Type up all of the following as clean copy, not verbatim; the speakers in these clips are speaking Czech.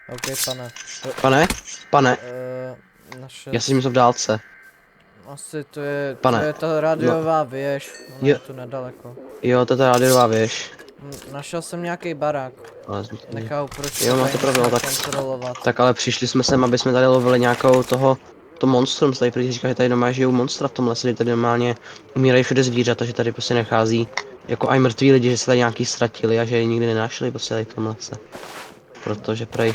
OK, pane. Pane? Pane? Naše... Já jsem v dálce. Asi to Pane. je ta No, rádiová věž. Ona jo, je tu nedaleko. jo, to je ta rádiová věž. Našel jsem nějaký barák. Ale Nechápu, proč to jo, tady máte pravdu, no, musíme tak, kontrolovat. tak ale přišli jsme sem, aby jsme tady lovili nějakou to monstrum, tady protože říká, že tady doma žijou monstra v tom lese, kdy tady normálně umírají všude zvířata, že tady prostě nechází jako aj mrtví lidi, že se tady nějaký ztratili a že je nikdy nenašli prostě tady v tom lese. Protože prej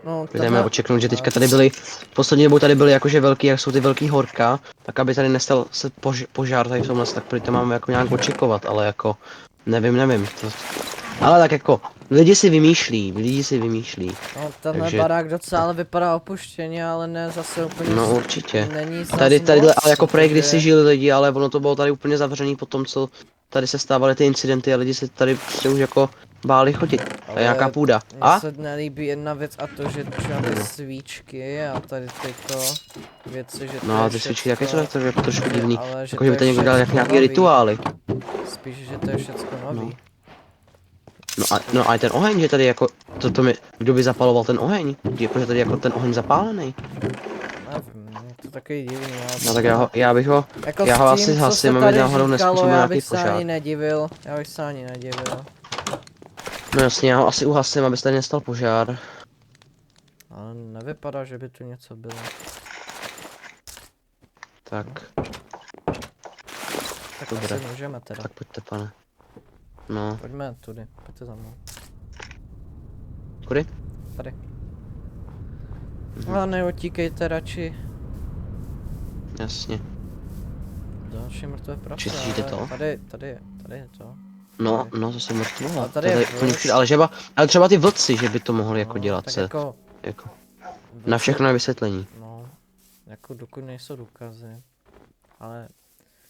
No, jdeme takhle... očeknout, že teďka tady byly, poslední dobou tady byly jakože velký, jak jsou ty velký horka, tak aby tady nestal se požár tady v tom lese, tak prý to máme jako nějak očekovat, ale jako, nevím, ale tak jako, lidi si vymýšlí, No, tenhle takže, barák docela ale vypadá opuštěně, ale ne zase úplně... no určitě. Není zas Tadyhle, moc, ale jako prej protože... kdysi žili lidi, ale ono to bylo tady úplně zavřený po tom, co tady se stávaly ty incidenty a lidi se tady prostě už jako báli chodit. To je nějaká půda. Mně A? se nelíbí jedna věc a to, že třeba ty svíčky a tady tyto věci, že to No a je ty svíčky všecko, taky jsou jako trošku divný. ale že Jako že by to tady je někdo dal jak všecko nějaký nový. rituály. Spíš, že to je všecko nový. No a ten oheň, že tady jako, kdo by zapaloval ten oheň? Jako, že tady jako ten oheň zapálený. Nevím, je to takový divný, ale... No tak já bych ho, jako já ho s asi tím, co se zhasím, aby tady náhodou říkalo, nespůsobil já nějaký bych se ani požár. nedivil, já bych se ani nedivil. No jasně, já ho asi uhasím, aby se tady nestal požár. Ale nevypadá, že by tu něco bylo. Tak, Tak dobré. asi můžeme teda. Tak pojďte pane. No, Pojďme tudy, pojďte za mnou. kudy? Tady. A neutíkejte radši. Jasně. Další mrtvé prase. Či slyšíte to? Tady je to. No, to jsem mrtvola. A To tady je je tady úplně vlk. všude, ale třeba ty vlci, že by to mohli jako dělat tak se. jako... Jako, vlci- na všechno je vysvětlení. No, jako dokud nejsou důkazy. Ale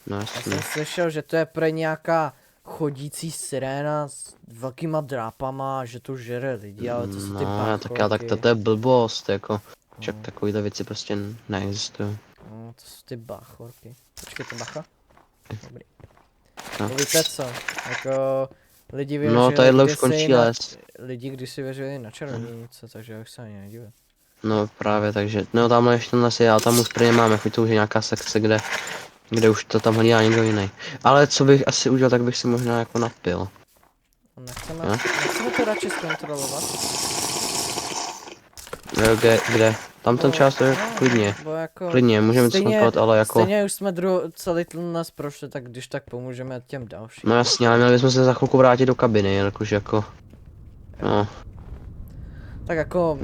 No já jasně. jsem slyšel, že to je pro nějaká chodící siréna s velkýma drápama, že to žere lidi, ale to jsou ty No, tak to je blbost, jako. Však No. takovýhle věci prostě neexistují. No, to jsou ty báchorky. Počkejte, bacha. Dobrý. No. Víte co, jako lidi věřili No, tadyhle už kdysi končí na, les. lidi kdysi věřili na čarodějnice, takže já bych se ani nedivil. No právě, takže, no tamhle ještě ten les je, já tam už prý mám, jako to už je nějaká sekce, kde už to tam hlídá někdo jiný. Ale co bych asi udělal, tak bych si možná jako napil. Nechceme to radši zkontrolovat? Kde? Tam ten část to je klidně. Jako Klidně, můžeme to zkontrolovat, ale jako... Stejně už jsme celý ten nás prošli, tak když tak pomůžeme těm dalším. No jasně, ale měli bychom se za chvilku vrátit do kabiny, jakože jako... No, Tak jako...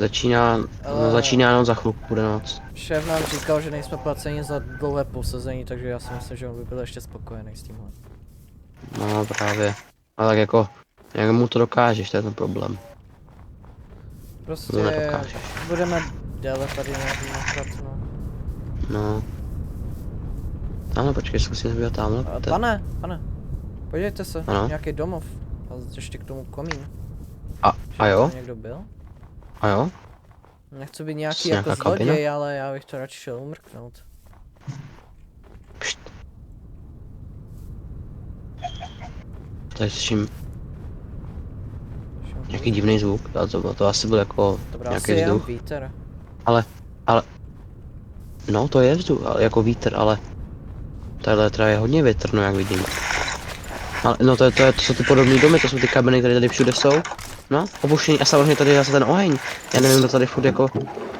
začíná noc, za chvilku bude noc. Šéf nám říkal, že nejsme placeni za dlouhé posazení, takže já si myslím, že on by byl ještě spokojený s tímhle. No právě. Ale tak jako, jak mu to dokážeš, to je ten problém. Prostě nedokážeš. budeme déle tady nějaký nachrat, no. No. Tamhle počkej, zkusím se podívat tamhle. Pane, podívejte se, Ano? nějaký domov. A ještě k tomu komín. A jo? Tam někdo byl? A jo? Nechci být nějaký Nějaká jako kabina? zloděj, ale já bych to radši šel umrknout. Pšt. Tady slyším nějaký divný zvuk, a to asi byl jako To byl asi nějaký jenom vzduch. vítr. No to je vzduch, ale jako vítr, ale... Tadyhle teda je hodně větrno, jak vidím. Ale no to jsou ty podobné domy, to jsou ty kabiny, které tady všude jsou. No, opuštění a samozřejmě tady je zase ten oheň. Já nevím, kdo tady furt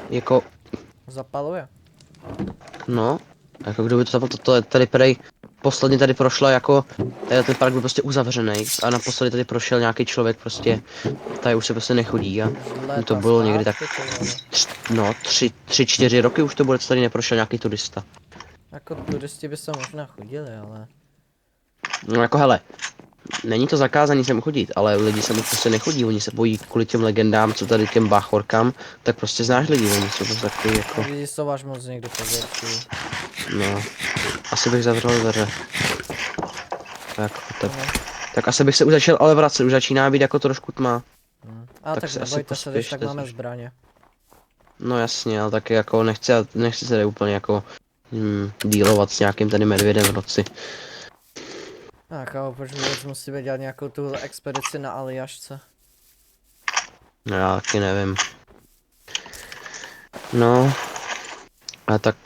jako, Zapaluje. no, jako kdo by to zapal, to tady prej, posledně tady prošla jako, tady ten park byl prostě uzavřený a naposledy tady prošel nějaký člověk prostě, tady už se prostě nechodí a to bylo někdy tak, no, 3-4 roky už to bude, co tady neprošel nějaký turista. Jako turisti by se možná chodili, ale... No jako hele, není to zakázaný sem chodit, ale lidi sem už prostě nechodí, oni se bojí kvůli těm legendám, co tady těm báchorkám, tak prostě znáš lidi, oni jsou to takový jako... Lidi jsou až moc někdo povětší. No, asi bych zavřel dveře. Tak asi bych se už začal ale vracet, už začíná být jako trošku tma. A Tak tak se asi nebojte se, když tak pospěšte máme trošku. zbraně. No jasně, ale taky jako nechci se tady úplně jako dealovat s nějakým tady medvědem v noci. Tak a proč vůbec musíme dělat nějakou tuhle expedici na Aljašce? No já taky nevím. No. A tak...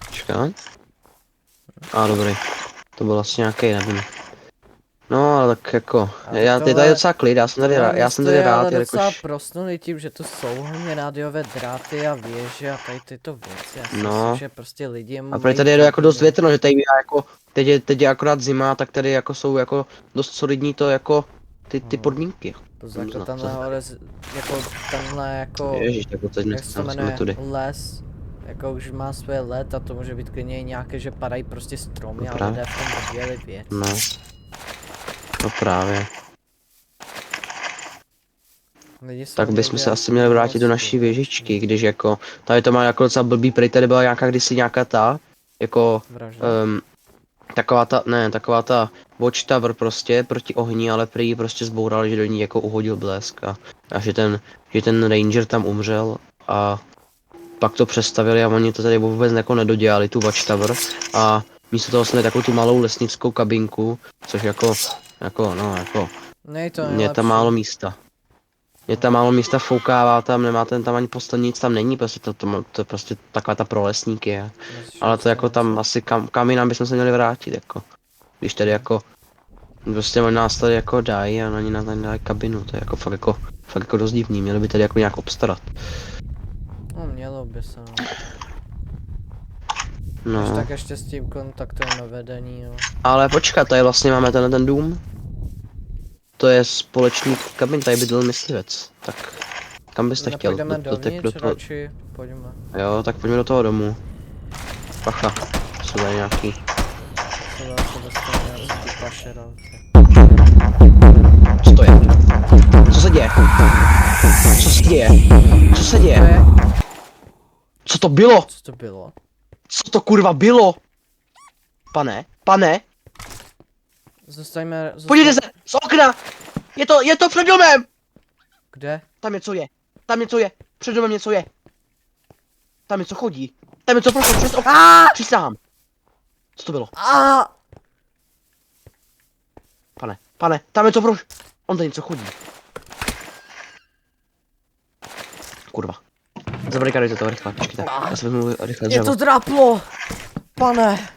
Počkat. A dobrý. To byl vlastně nějaký, nevím. No, ale tak jako, A já tohle- je tady docela klid, já jsem tohle tady město je rád, ale docela jelikož, prosnulý tím, že tu jsou hlavně rádiové dráty a věže a tady tyto věci. Já si No. myslím, že prostě lidi a mají tady je jako dost chodit, větrno, že tady bývá jako, teď je akorát zima, tak tady jako jsou jako dost solidní to jako, ty no. podmínky. Jako tenhle hore, jako tenhle jako, Ježíš, tak teď jak se to jsme jmenuje, tudy. les, jako už má své let a to může být klidně i nějaké, že padají prostě stromy a Dobrá. lidé v tom rozvíjeli věc. No. No právě. Lidi jsou Tak bychom někde se asi měli vrátit do moc naší blbě, věžičky, když jako, tady to má jako docela blbý, prej tady byla nějaká kdysi nějaká ta, jako, vražda. taková ta watchtower prostě proti ohni, ale prý ji prostě zbourali, že do ní jako uhodil blesk a že ten ranger tam umřel a pak to přestavili a oni to tady vůbec jako nedodělali tu watchtower a místo toho jsme takovou tu malou lesnickou kabinku, což jako Nej to je nejlepší. tam málo místa. Je tam málo místa, foukává tam, nemá ten tam ani postel, nic tam není, prostě to je prostě taková ta pro lesníky je. Ale to jako tam asi kam jinam bychom se měli vrátit, jako. Když tady jako, prostě oni nás tady jako dají a oni nám tady dají kabinu, to je jako fakt jako dost divný, měli by tady jako nějak obstarat. No mělo by se, no. Když No, tak ještě s tím kontaktujeme vedení, jo. ale počkat, tady vlastně máme ten dům. To je společný kabin, tady bydlel myslivec, tak kam byste chtěl? Nepůjdeme dovnitř, toho, radši, pojďme. jo, tak pojďme do toho domu. Pacha, jsou tady nějaký. Se zase dostane nějaký pašerovce. Co to je? Co se děje? Co se děje? Co se To děje? je, Co to bylo? co to bylo? Co to kurva bylo? Pane? Zostaňme, Podívejte se! Z okna! Je to před domem! Kde? Tam něco je. Tam něco je. Před domem něco je. Tam něco chodí. Tam něco prošlo přes okna. Přísahám. Co to bylo? A Pane, tam něco prošlo. On tady něco chodí. Kurva. Zabarikádujte to rychle, počkejte. Já se vezmu rychle je to dřevo. dráplo! Pane,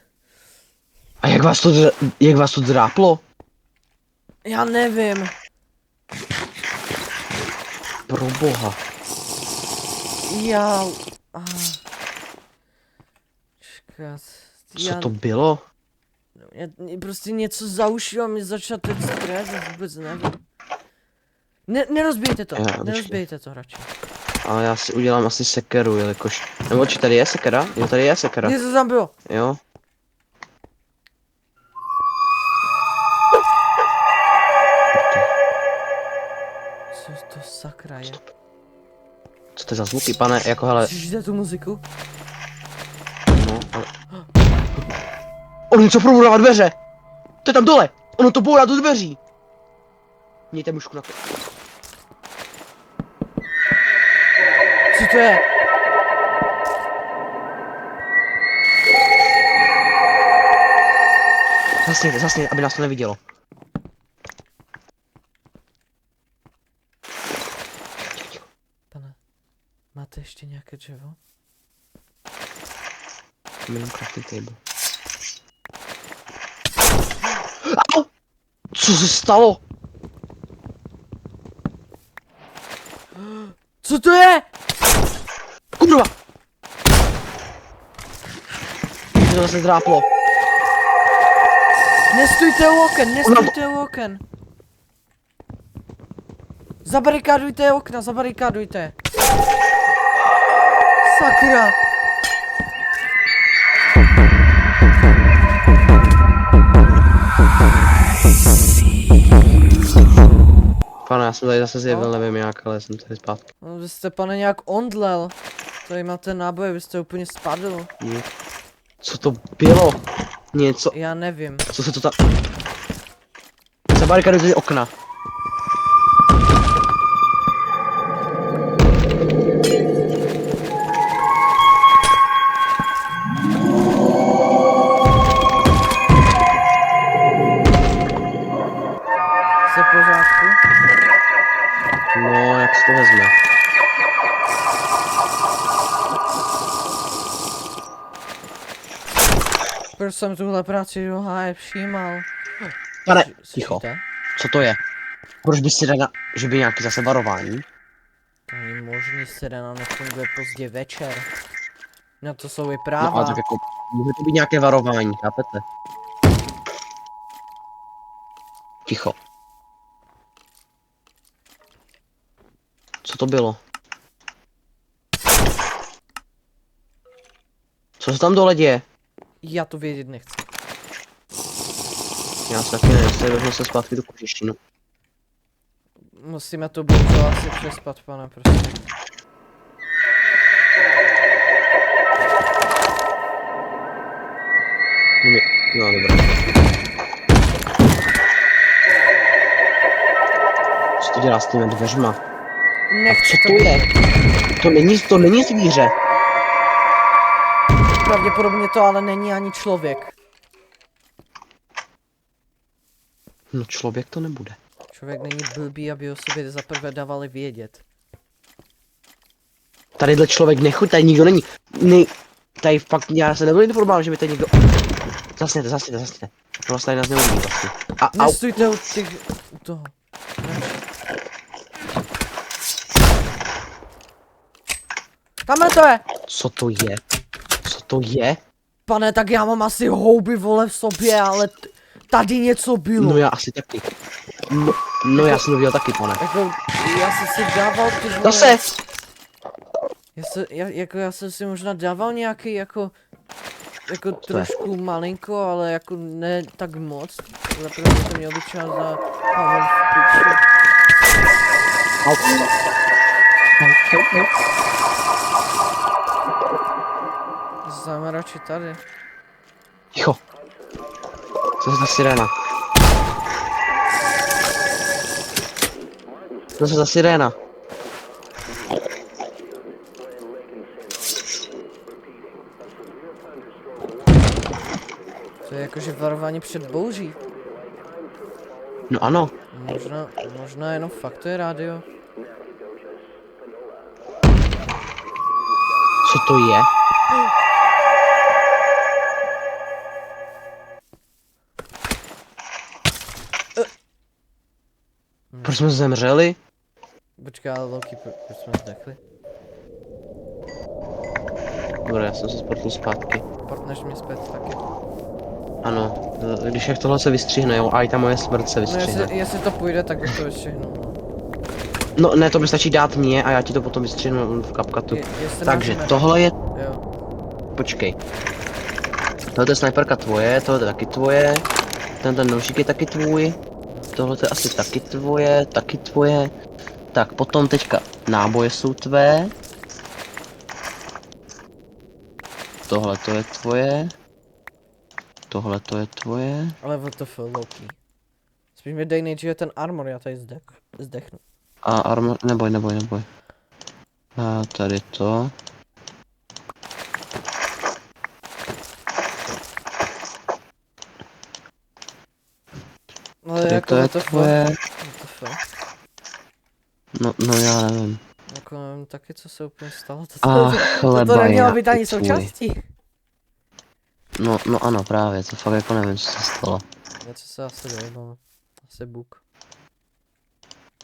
A jak vás to dráplo? já nevím. Pro boha. Já... Čekat. Co to bylo? Prostě něco za uši a mi začal teď stres, já vůbec nevím. Nerozbijte to, Já, nerozbijte to radši. Ale já si udělám asi sekeru, jelikož... Nebo či tady je sekera? Jo, tady je sekera. Něco tam bylo. Jo. Co to sakra je? Co to je za zvuky, pane? Jako hele, Slyšíte tu muziku? no, ale... On něco probourává dveře! To je tam dole! Ono to bourá do dveří! Mějte mušku na to. Co to je? Zasněte, aby nás to nevidělo. Pane, máte ještě nějaké dřevo? Jenom crafting table. Au! Co se stalo? Co to je? Kurva! To zase dráplo. Nestůjte u oken, nestůjte u oken. Zabarikádujte okna, zabarikádujte. Sakra. Pane, já jsem tady zase zjevil, nevím jak, ale jsem tady zpátky. No, vy jste, pane, nějak ondlel. Tady máte náboje, vy jste úplně spadl. Co to bylo? Něco, Já nevím. co se to tam... Zabarikádujte okna. Jste v pořádku? No, jak se to vezme? Proč jsem tuhle práci do háje všímal? Pane, Slyšíte? ticho. Co to je? Proč by sirena, že by nějaký zase varování? To není možný, sirena nefunguje pozdě večer. No to jsou i No práva. ale tak jako, může to být nějaké varování, chápete? Ticho. Co to bylo? Co se tam dole děje? Já to vědět nechci. Já se taky nevím, vezmu se zpátky do kožešinu. Musíme to brzo asi přespat, pane, prostě. No dobré. Co to dělá s těmi dveřma? Nechci Co to je? To není zvíře. Pravděpodobně to ale není ani člověk. No člověk to nebude. Člověk není blbý, aby o sobě zaprvé dávali vědět. Tadyhle člověk nechodí, tady nikdo není. Tady fakt, já se nebudu informovat, že by tady někdo... Zasněte. To vlastně tady nás neuvidí vlastně. Au. Nestůjte u těch... u toho. Tamhle to je! Co to je? Co to je? Pane, tak já mám asi houby, vole, v sobě, ale tady něco bylo. No já asi taky. No já jsem to viděl taky, pane. Jako, já jsem si dával ty vole... Zase! Já jsem si možná dával nějaký jako trošku malinko, ale jako ne tak moc. Zaprvé to měl být třeba za Pavel v piči. Au. Záme radši tady. Ticho. Co je za sirena? Co je za sirena? To je jakože varování před bouří. No ano. Možná jenom fakt to je rádio. Co to je? Proč jsme zemřeli? Počkej, ale Loki, proč jsme zdechli? Dobré, já jsem se sportl zpátky. Portneš mě zpět taky. Ano, když jak tohle se vystřihne, jo, a i ta moje smrt se No vystřihne. jestli to půjde, tak bych to vyštěhnul. No ne, to by stačí dát mě a já ti to potom vystřihnu v kapkatu. Takže mážeme. tohle je... Jo. Počkej. Tohle je sniperka tvoje, tohle je taky tvoje. Ten nožík je taky tvůj. Tohle je asi taky tvoje. Tak potom teďka náboje jsou tvé. Tohle to je tvoje. Tohle to je tvoje. Ale WTF, Loki. Spíš mi dej nejdříve ten armor, já tady zdechnu. A armor, neboj. A tady to. Ale Tady jako to je WTF. tvoje. WTF. No já nevím. Jako nevím taky, co se úplně stalo. A To chleba nemělo je být ani i tvůj. součástí. No ano, právě, to fakt jako nevím, co se stalo. Něco se asi dojebalo. Asi buk.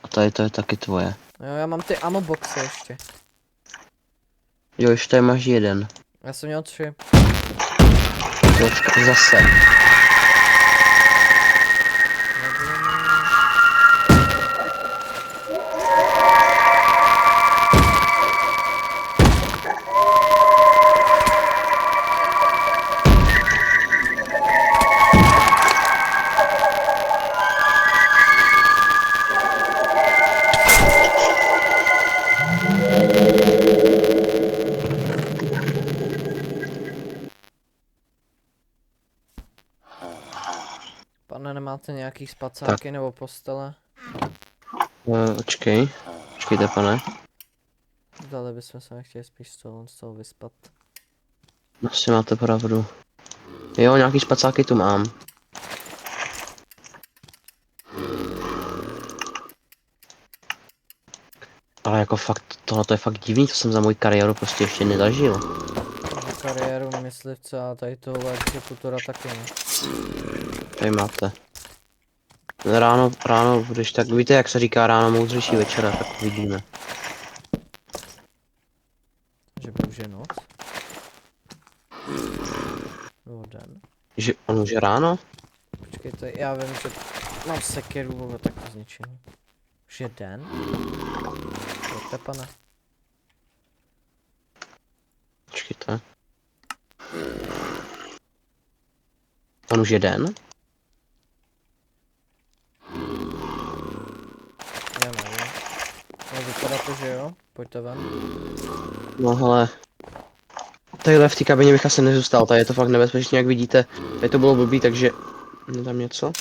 A tady to je taky tvoje. Jo, já mám ty ammo boxy ještě. Jo, ještě tady máš jeden. Já jsem měl 3. Počkej, zase. Pane, nemáte nějaký spacáky nebo postele? Počkejte pane. Zdali bychom se nechtěli spíš z toho vyspat. Asi máte pravdu. Jo, nějaký špacáky tu mám. Ale jako fakt, tohle je fakt divný, to jsem za moji kariéru prostě ještě nezažil. kariéru myslivce a tady tohle exekutora taky ne. Tady máte. Ráno, když tak víte, jak se říká ráno moudřejší večera, tak vidíme. Že by už je noc? Nebo den? Že on už je ráno? Počkejte, já vím, že mám sekeru, vole, tak to zničení. Už je den? Pojďte, pane. Počkejte. On už je den? Já nevím. No vypadá to, že jo? Pojďte ven. No hele. Tadyhle v té kabině bych asi nezůstal, tady je to fakt nebezpečné, jak vidíte. Tady to bylo blbý, takže... Je tam něco?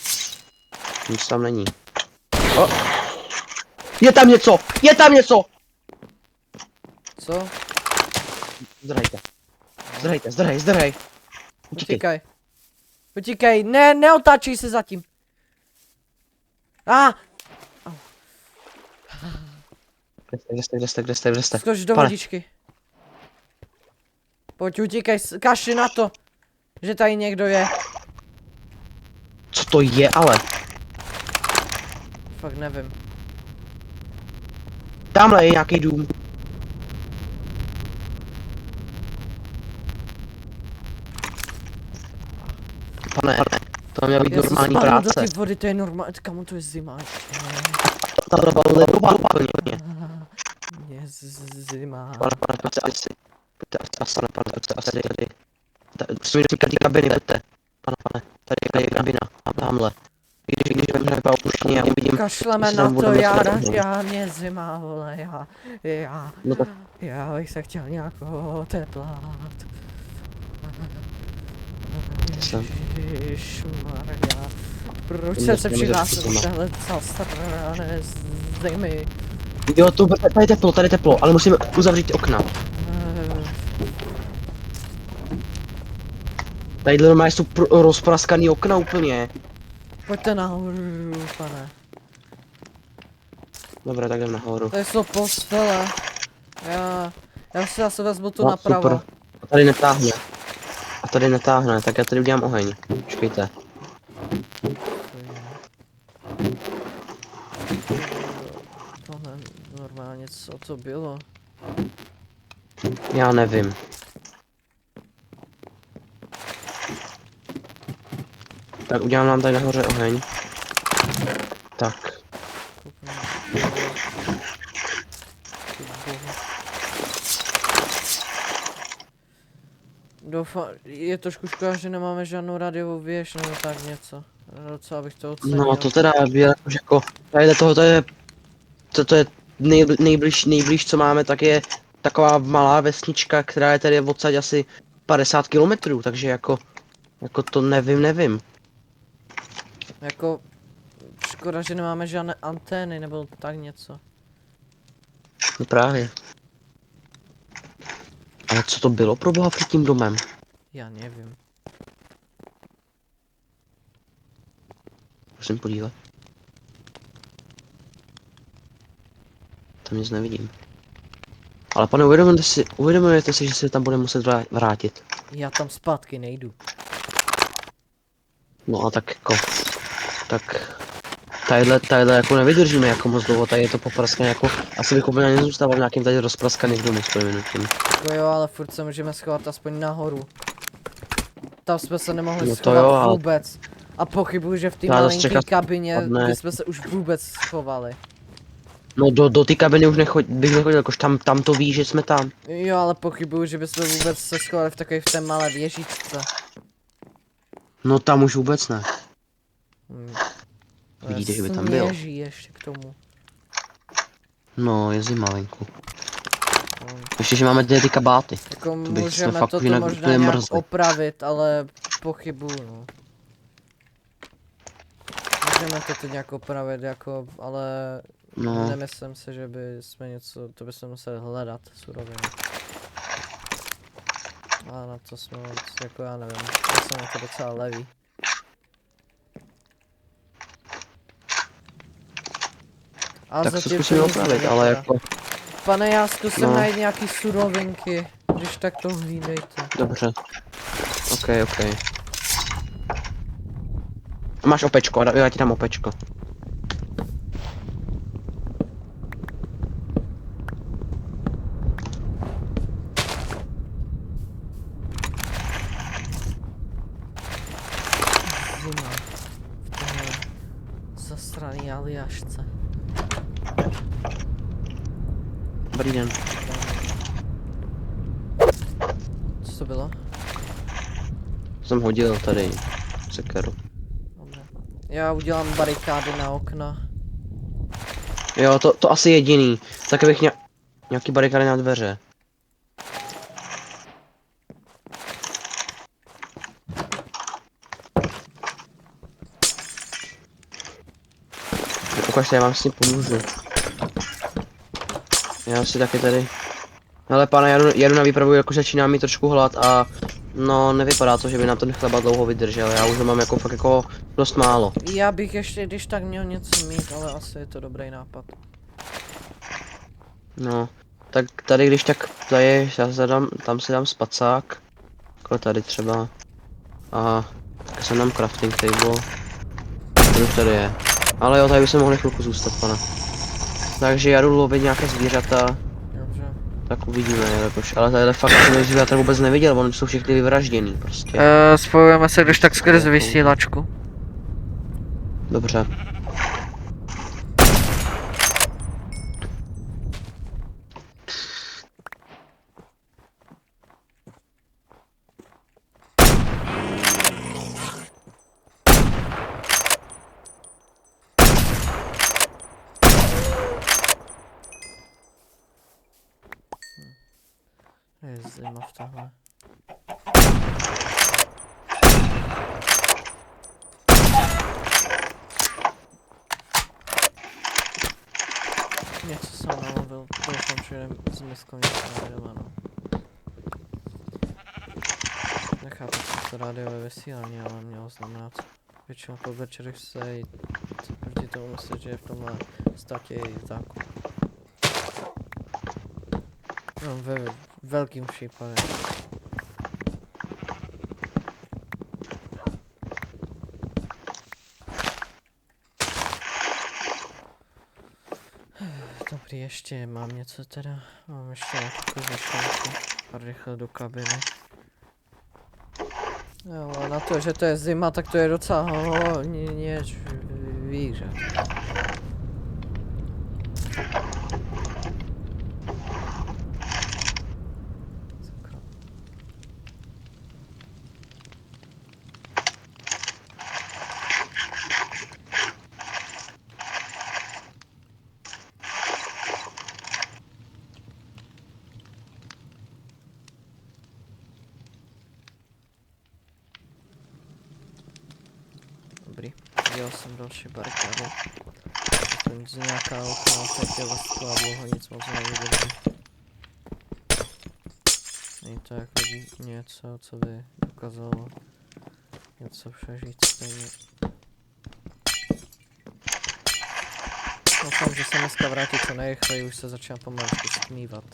Nic tam není. O! Je tam něco! Je tam něco! Co? Zdrhejte. Zdrhej. Utíkej. Utíkaj. Utíkej, ne, neotáčej se zatím. Kde jste? Skoč do Pane. vodičky. Pojď, utíkej, kašli na to, že tady někdo je. Co to je ale? Fakt nevím. Tamhle je nějaký dům. Pane, to měla být Já se normální spadnu do práce. té vody, to je normální, kamo to je zima ještě. Tahle ledová úplně. Je zima. Pane, pojďte asi tady. Musím jít do té kabiny, pojďte. Pane, tady je kabina, tamhle. Když vemřeme opuštění a uvidím, Kašleme jestli na tam to, budeme já, sledovat. mě zima, vole, No tak já bych se chtěl nějak oteplat. jsem. Ježišmarja, proč To jsem se nesmíme přihlásil začít do téhle zasrané zimy? Jo, tady je teplo, ale musíme uzavřít ty okna. Tadyhle normálně jsou rozpraskaný okna úplně. Pojďte nahoru, pane. Dobré, tak jdem nahoru. Tady jsou postele. Já si zase vezmu tu No, napravo. super. A tady netáhne, tak já tady udělám oheň. Počkejte. Tohle normálně, co to bylo? Já nevím. Tak udělám nám tady nahoře oheň. Tak. Doufám, je trošku škoda, že nemáme žádnou radiovou věž nebo tak něco. Docela bych to ocenil. No to teda už jako, tady to je nejblíž co máme, tak je taková malá vesnička, která je tady odsaď asi 50 kilometrů, takže jako to nevím. Jako, škoda, že nemáme žádné antény nebo tak něco. No právě. Ale co to bylo pro boha před tím domem? Já nevím. Prosím podívat. Tam nic nevidím. Ale pane, uvědomujete si, že se tam bude muset vrátit. Já tam zpátky nejdu. No a tak jako, tak tadyhle jako nevydržíme jako moc dlouho, tady je to popraskané jako, asi bych úplně nezůstával v nějakým tady rozpraskaným domu s prominutím. Jako jo, ale furt se můžeme schovat aspoň nahoru. Tam jsme se nemohli No to schovat jo, ale- vůbec. A pochybuju, že v té Já zase malinké čekat kabině spadne. bychom se už vůbec schovali. No do té kabiny už bych nechodil, jakož tam to ví, že jsme tam. Jo, ale pochybuju, že bychom vůbec se schovali v té malé věžičce. No tam už vůbec ne. Hmm. Vidíte, že by tam byl. Sněží ještě k tomu. No, je zima venku. Hmm. Ještě, že máme ty kabáty. Jako bych se můžeme fakt toto jinak možná úplně nějak mrzli. opravit, ale pochybuju, no. Můžeme toto nějak opravit, jako, ale No, nemyslím si, že by jsme něco, to bychom museli hledat suroviny. A na to jsme moc, jako já nevím, já jsem na to docela levý. A tak se zatím zkusíme to nic opravit, nevypadá. ale jako, Pane, já zkusím no. najít nějaký surovinky. Když tak to hlídejte. Dobře. OK. Máš opečko, já ti dám opečko. Zima. V téhle zasraný Aljašce. Dobrý den. Co to bylo? Jsem hodil tady sekeru. Dobře. Já udělám barikády na okna. Jo, to asi jediný. Tak bych nějaký barikády na dveře. Ukažte, já vám s tím pomůžu. Já si taky tady... Hele pane, jedu na výpravu, jako začínám mít trošku hlad a... No, nevypadá to, že by nám ten chleba dlouho vydržel, já už ho mám jako fakt jako dost málo. Já bych ještě když tak měl něco mít, ale asi je to dobrý nápad. No, tak tady když tak tady, já zadám, tam si dám spacák. Jako tady třeba. A tak jsem dám crafting table. To už tady je. Ale jo, tady by se mohli chvilku zůstat, pane. Takže já jdu lovit nějaké zvířata. Dobře. Tak uvidíme, jakož, ale tady fakt jsem zvířata vůbec neviděl, oni jsou všichni vyvražděný prostě. Spojujeme se když tak skrz vysílačku. Dobře. Je zima v tohle. Něco jsem nalovil, doufám, že z miskou něco nevěděla, no. Nechápu, co to rádiové vysílání, ale mělo znamenat. Většinou po večerech se jít proti tomu myslet, že je v tomhle státě je zákup. No, ve velkým případě. Dobrý, ještě mám něco teda. Mám ještě nějakou myšlenku. A rychle do kabiny. Jo, ale na to, že to je zima, tak to je docela hodně zvířat. Dobrý, dělal jsem další barikády. To nic nějaká okna, tak je vlastná dlouho, nic moc nevydrží. Není to jako něco, co by dokázalo něco přežít stejně. Doufám, že se dneska vrátí co nejrychleji, už se začínám pomaličku stmívat.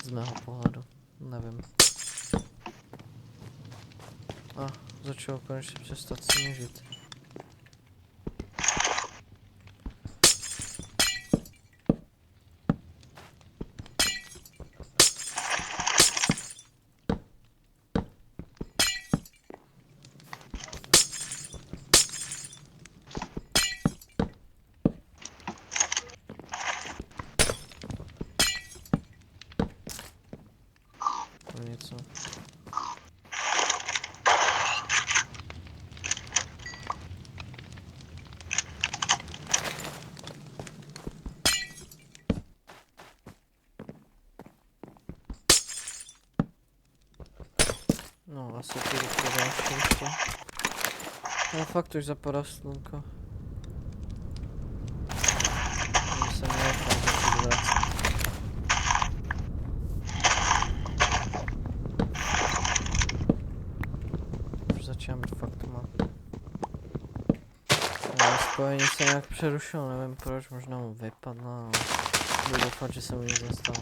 Z mého pohledu, nevím. A začalo konečně přestat sněžit. To něco. No, asi ty další ještě. No fakt už zapadá slunko. Ani se nenechám začít vracet. Už začínám být fakt tma. No, spojení se nějak přerušilo, nevím proč, možná mu vypadla, ale budu doufat, že se mu nic nestalo.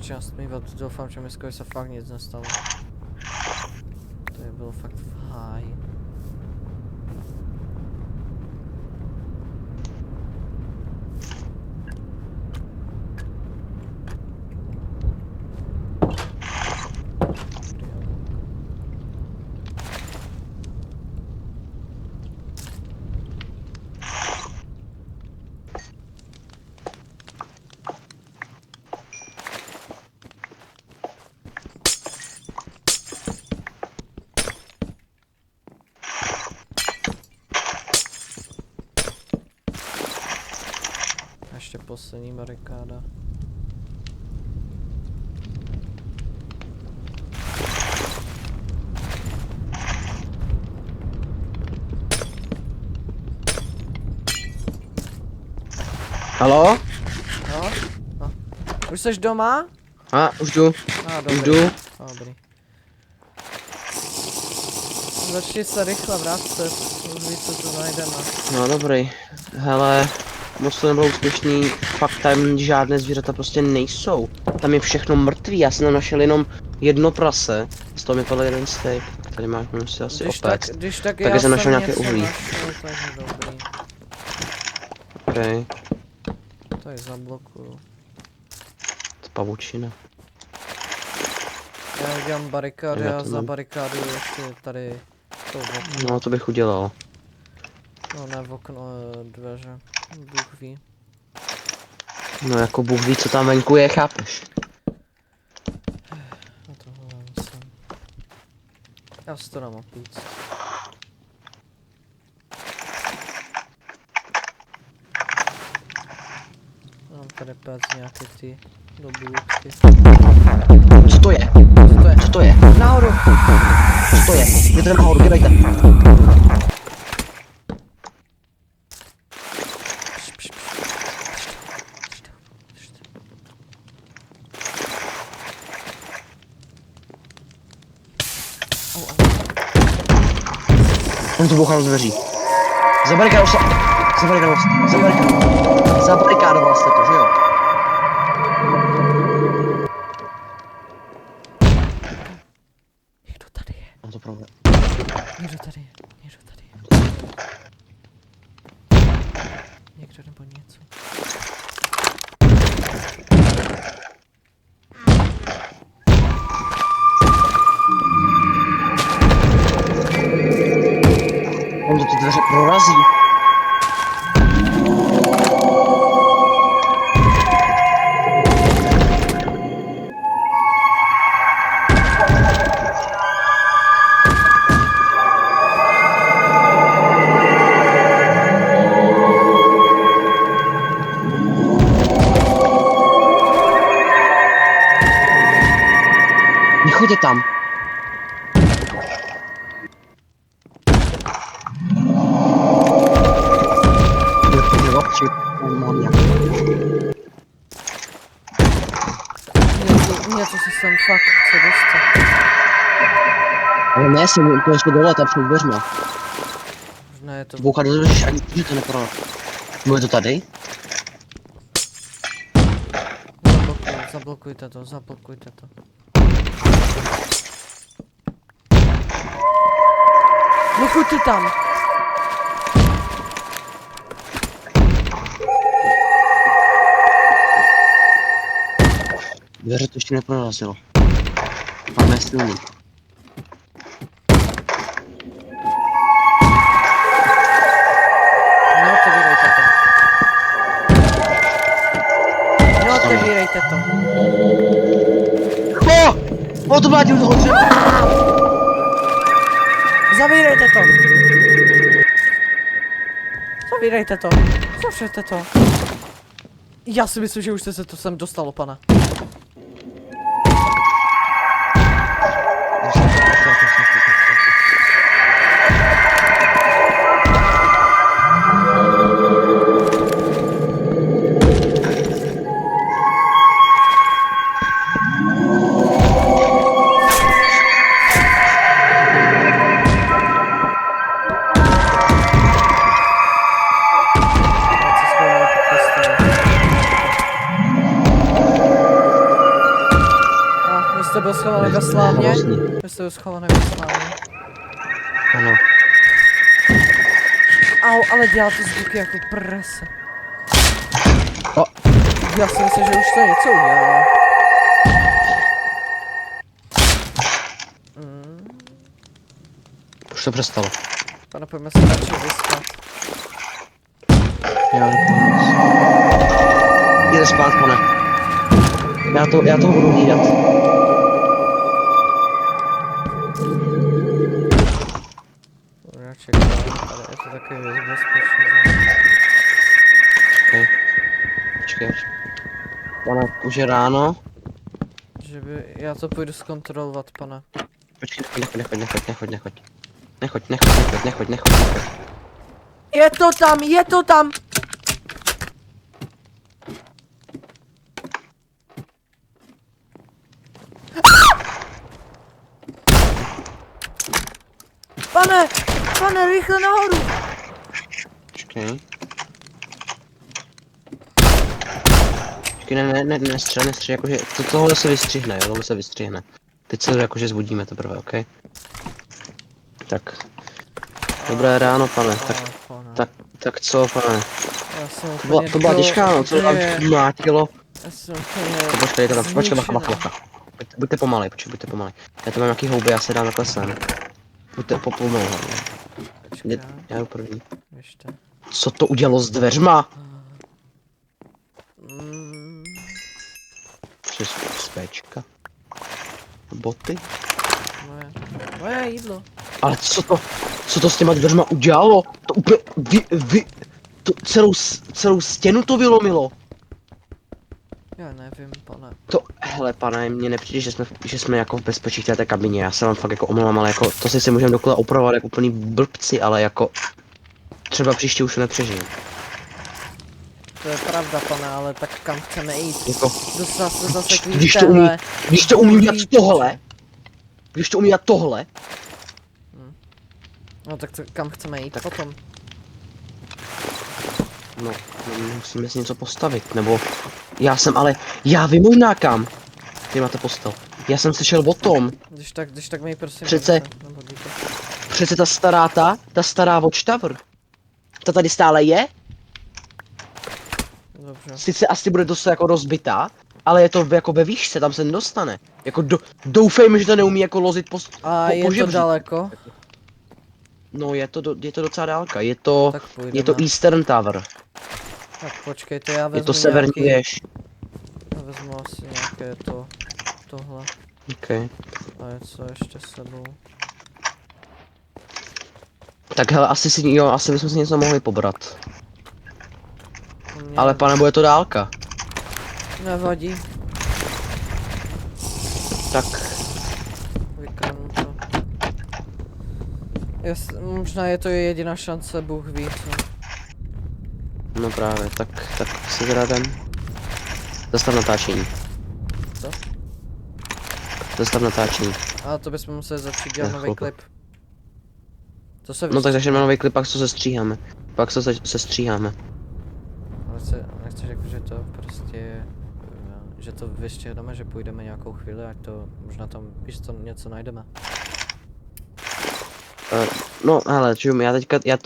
začíná stmívat, doufám, že Miskovi se fakt nic nestalo. To je bylo fakt v háji. Ještě poslední barikáda. Halo? No? No. Už jsi doma? Už jdu. Dobrý. Už jdu. Dobrý. Začni se rychle vracet, už víc, co tu najdeme. No dobrý. Hele, moc to nebylo úspěšný, fakt tam žádné zvířata prostě nejsou. Tam je všechno mrtvý, já jsem tam našel jenom jedno prase, z toho mi padl jeden steak. Tady máš, můžu si asi opéct. Když tak Taky já jsem našel nějaké něco uhlí. našel, takže dobrý. Okay. Tady zablokuju. To pavučina. Já udělám barikády Já a to za mám. barikádu ještě tady to okno. No to bych udělal. No ne v okno, dveře. Bůh ví. No jako Bůh ví, co tam venku je, chápeš? Na tohle myslím. Já si to dám opít. Mám tady pec nějaké ty dobůdky. Co to je? Co to je? Co to je? Nahoru! Co to je? Jděte nahoru, dělejte. On to bouchal z dveří. Zabarikadoval jste to, že jo? Někdo tady je. On to probuje. Někdo tady je. Někdo tady je. Někdo nebo něco. On to ty dveře prorazí. Nechoďte tam. Něco si sem fakt chce dostat. Ale ne, jsem to ještě dole, tam před dveřma. Možná je to... Bouchat do dveře, ani že to neprodat. Bude to tady? Zablokujte to, zablokujte to. Nechoďte tam! Dveře to ještě neprorazilo. Máme silný. Neotevírejte to. Neotevírejte to. To vládil toho dřeva! Zavírejte to. Zavírejte to. Zavřete to. Já si myslím, že už jste se to sem dostalo, pane. ve slávně. Hrozný. Vystupuju schovaný ve slávně. Ano. Au, ale dělá ty zvuky jako prase. O. Já si myslím, že už to něco udělalo. Už to přestalo. Pane, pojďme se radši vyspat. Já jdu pomoct. Jde spát, pane. Já to budu hlídat. Já čekám, ale je to takový bezpečný zóna. Okay. Počkej. Pane, už je ráno. Že by, já to půjdu zkontrolovat, pane. Počkej, nechoď. Nechoď. Je to tam! Pane, rychle nahoru! Počkej. Nestřel, jakože, tohle se vystřihne, jo, tohle se vystřihne. Teď se jakože zbudíme teprve, ok? Tak. Dobré ráno, pane, tak co, pane? Já jsem To byla těžká noc, co vám mlátilo? Já jsem úplně Počkej, to tam, počkej, zničený. bacha. Buďte pomalej, buďte pomalej. Já tu mám nějaký houby, já se dám takhle sem. Buďte pomalej hlavně. Počkej, Já jdu první. běžte. Co to udělalo s dveřma? Přes spéčka. Boty. Moje jídlo. Ale co to s těma dveřma udělalo? To úplně, to celou stěnu to vylomilo. Já nevím, pane. To, hele pane, mně nepřijde, že jsme jako v bezpečí v této kabině, já se vám fakt jako omlouvám, ale jako to si můžeme dokola opravovat jako úplný blbci, ale jako třeba příště už to nepřežiju. To je pravda, pane, ale tak kam chceme jít? Jako, Dostal se zase k když to umí udělat tohle, No tak kam chceme jít Tak. potom? no, musíme si něco postavit, nebo já vím možná kam. Ty máte postel. Já jsem slyšel o tom, Když tak mi prosím. Přece- Nebudíte. přece ta stará watchtower. Ta tady stále je, Dobře. sice asi bude dost jako rozbitá, ale je to jako ve výšce, tam se nedostane. Jako doufejme, že to neumí jako lozit po A je to žebříku. daleko? No je to docela dálka, je to Tak půjdeme. Eastern Tower, Tak počkejte, já vezmu je to severní nějaký, věž. já vezmu asi nějaké tohle. Okay. A je co ještě s sebou? Tak hele, asi bychom si něco mohli pobrat. Mě Ale pane, bude to dálka. nevadí, Tak, vykranu to. Možná je to jediná šance, Bůh ví co. no právě, tak si zadám. Zastav natáčení. Co? Zastav natáčení. A to bychom museli začít dělat Ne, nový chlup. klip. To se No tak začneme nový klip, pak co se stříháme. Pak se stříháme. Nechceš jako, že to prostě, že to vystřihneme, že půjdeme nějakou chvíli, ať to možná tam, víš co, něco najdeme. No hele, čum,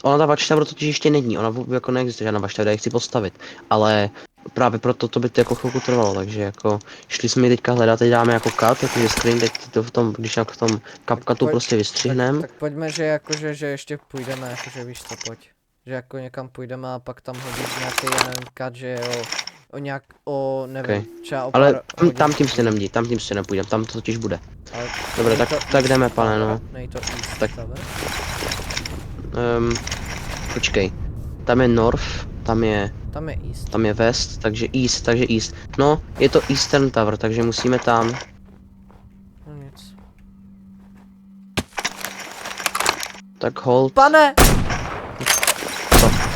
ona ta watchtower totiž ještě není, ona jako neexistuje žádná watchtower, já ji chci postavit. Ale právě proto to by to jako chvilku trvalo, takže jako šli jsme ji teďka hledat, teď dáme jako cut, jakože screen, teď to v tom, když jako v tom CapCutu prostě vystřihneme. Tak pojďme, že jakože, že ještě půjdeme, jakože víš co, pojď. Že jako někam půjdeme a pak tam hodíš nějaký jeden cut, že nevím, Okay. třeba o Ale pár tam hodin. tím se nepůjdeme, tam to totiž bude. Ale Dobré, není to tak jdeme, East pane, Tower? no. Není to East Tak. Tower? Počkej, tam je North, tam je East. West, takže East. No, je to Eastern Tower, takže musíme tam. No nic. Tak hold. Pane!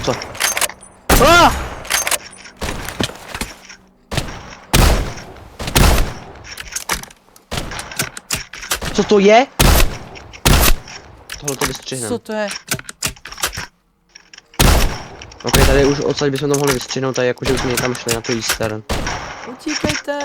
Co? Ah! Co to je? Tohle to vystřihneme. Co to je? Ok, tady už odsaď bychom to mohli vystřihnout, tady jakože už jsme někam šli na to Eastern. Utíkejte!